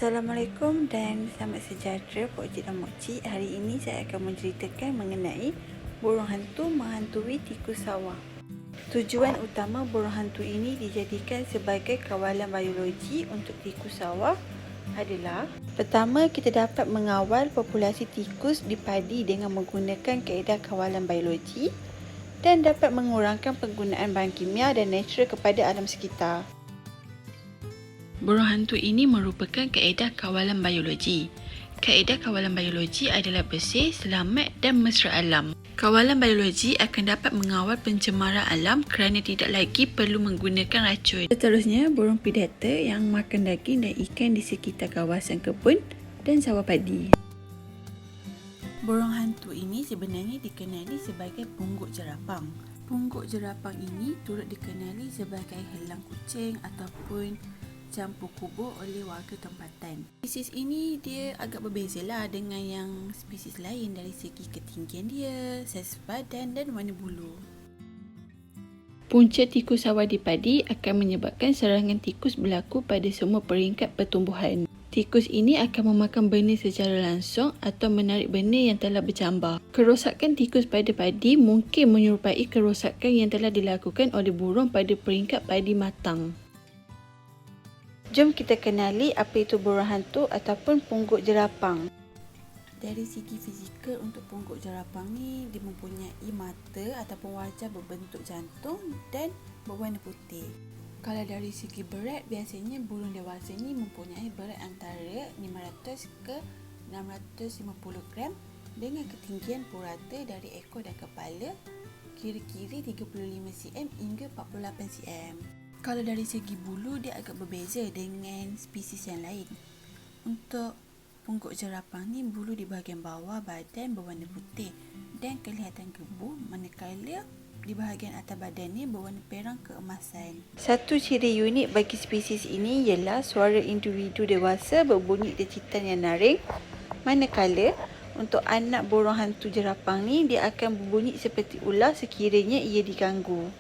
Assalamualaikum dan selamat sejahtera Pok Cik dan Mokcik. Hari ini saya akan menceritakan mengenai burung hantu menghantui tikus sawah. Tujuan utama burung hantu ini dijadikan sebagai kawalan biologi untuk tikus sawah adalah: pertama, kita dapat mengawal populasi tikus di padi dengan menggunakan kaedah kawalan biologi dan dapat mengurangkan penggunaan bahan kimia dan natural kepada alam sekitar. Burung hantu ini merupakan kaedah kawalan biologi. Kaedah kawalan biologi adalah bersih, selamat dan mesra alam. Kawalan biologi akan dapat mengawal pencemaran alam kerana tidak lagi perlu menggunakan racun. Seterusnya, burung predator yang makan daging dan ikan di sekitar kawasan kebun dan sawah padi. Burung hantu ini sebenarnya dikenali sebagai pungguk jerapang. Pungguk jerapang ini turut dikenali sebagai helang kucing ataupun campur kubur oleh warga tempatan. Spesies ini dia agak berbezalah dengan yang spesies lain dari segi ketinggian dia, saiz badan dan warna bulu. Punca tikus sawah di padi akan menyebabkan serangan tikus berlaku pada semua peringkat pertumbuhan. Tikus ini akan memakan benih secara langsung atau menarik benih yang telah bercambar. Kerosakan tikus pada padi mungkin menyerupai kerosakan yang telah dilakukan oleh burung pada peringkat padi matang. Jom kita kenali apa itu burung hantu ataupun pungguk jerapang. Dari segi fizikal untuk pungguk jerapang ni, dia mempunyai mata ataupun wajah berbentuk jantung dan berwarna putih. Kalau dari segi berat, biasanya burung dewasa ni mempunyai berat antara 500 ke 650 gram dengan ketinggian purata dari ekor dan kepala kira-kira 35 cm hingga 48 cm. Kalau dari segi bulu, dia agak berbeza dengan spesies yang lain. Untuk pungguk jerapang ni, bulu di bahagian bawah badan berwarna putih dan kelihatan gebu, manakala di bahagian atas badan ni berwarna perang keemasan. Satu ciri unik bagi spesies ini ialah suara individu dewasa berbunyi decitan yang nyaring, manakala untuk anak burung hantu jerapang ni, dia akan berbunyi seperti ular sekiranya ia diganggu.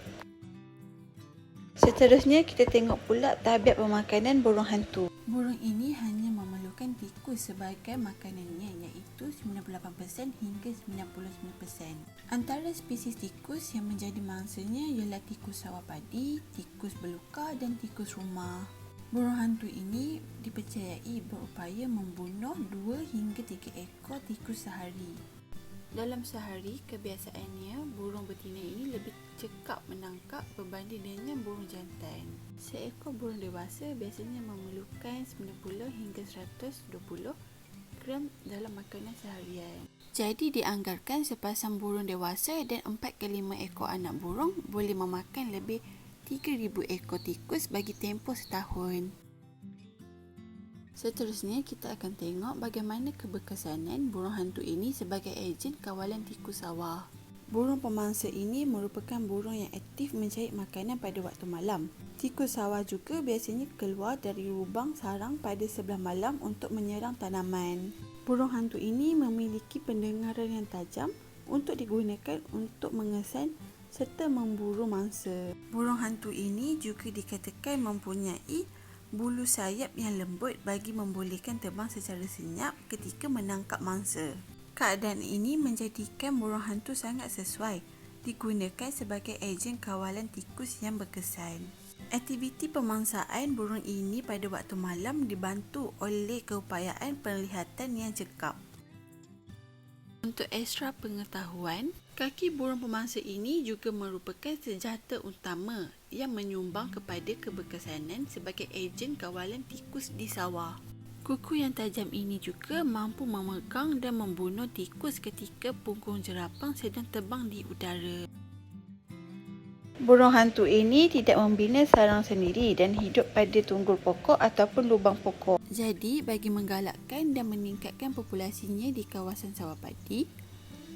Seterusnya, kita tengok pula tabiat pemakanan burung hantu. Burung ini hanya memerlukan tikus sebagai makanannya, iaitu 98% hingga 99%. Antara spesies tikus yang menjadi mangsanya ialah tikus sawah padi, tikus beluka dan tikus rumah. Burung hantu ini dipercayai berupaya membunuh 2 hingga 3 ekor tikus sehari. Dalam sehari, kebiasaannya burung betina ini lebih cekap menangkap berbanding dengan burung jantan. Seekor burung dewasa biasanya memerlukan 90 hingga 120 gram dalam makanan seharian. Jadi dianggarkan sepasang burung dewasa dan 4 ke 5 ekor anak burung boleh memakan lebih 3,000 ekor tikus bagi tempoh setahun. Seterusnya, kita akan tengok bagaimana keberkesanan burung hantu ini sebagai ejen kawalan tikus sawah. Burung pemangsa ini merupakan burung yang aktif mencari makanan pada waktu malam. Tikus sawah juga biasanya keluar dari lubang sarang pada sebelah malam untuk menyerang tanaman. Burung hantu ini memiliki pendengaran yang tajam untuk digunakan untuk mengesan serta memburu mangsa. Burung hantu ini juga dikatakan mempunyai bulu sayap yang lembut bagi membolehkan terbang secara senyap ketika menangkap mangsa. Keadaan ini menjadikan burung hantu sangat sesuai digunakan sebagai ejen kawalan tikus yang berkesan. Aktiviti pemangsaan burung ini pada waktu malam dibantu oleh keupayaan penglihatan yang cekap. Untuk ekstra pengetahuan, kaki burung pemangsa ini juga merupakan senjata utama yang menyumbang kepada keberkesanan sebagai ejen kawalan tikus di sawah. Kuku yang tajam ini juga mampu memegang dan membunuh tikus ketika punggung jerapang sedang terbang di udara. Burung hantu ini tidak membina sarang sendiri dan hidup pada tunggul pokok ataupun lubang pokok. Jadi, bagi menggalakkan dan meningkatkan populasinya di kawasan sawah padi,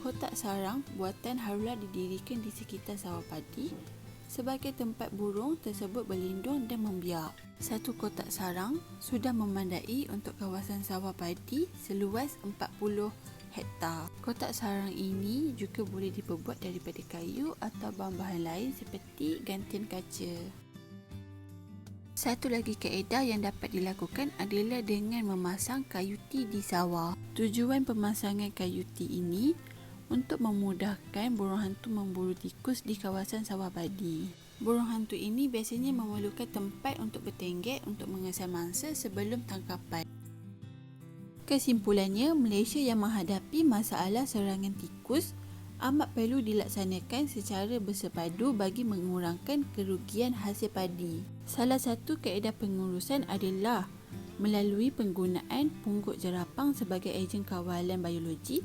kotak sarang buatan haruslah didirikan di sekitar sawah padi sebagai tempat burung tersebut berlindung dan membiak. Satu kotak sarang sudah memandai untuk kawasan sawah padi seluas 40 hektar. Kotak sarang ini juga boleh diperbuat daripada kayu atau bahan-bahan lain seperti gantian kaca. Satu lagi kaedah yang dapat dilakukan adalah dengan memasang kayuti di sawah. Tujuan pemasangan kayuti ini untuk memudahkan burung hantu memburu tikus di kawasan sawah padi. Burung hantu ini biasanya memerlukan tempat untuk bertenggek untuk mengesan mangsa sebelum tangkapan. Kesimpulannya, Malaysia yang menghadapi masalah serangan tikus amat perlu dilaksanakan secara bersepadu bagi mengurangkan kerugian hasil padi. Salah satu kaedah pengurusan adalah melalui penggunaan pungguk jerapang sebagai ejen kawalan biologi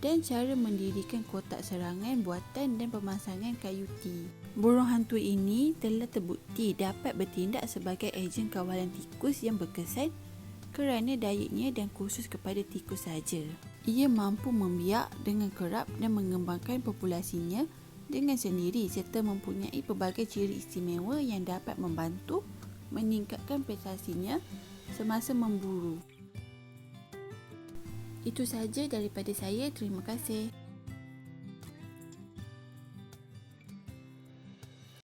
dan cara mendirikan kotak serangan buatan dan pemasangan kayuti. Burung hantu ini telah terbukti dapat bertindak sebagai ejen kawalan tikus yang berkesan kerana dietnya dan khusus kepada tikus saja. Ia mampu membiak dengan kerap dan mengembangkan populasinya dengan sendiri serta mempunyai pelbagai ciri istimewa yang dapat membantu meningkatkan prestasinya semasa memburu. Itu sahaja daripada saya. Terima kasih.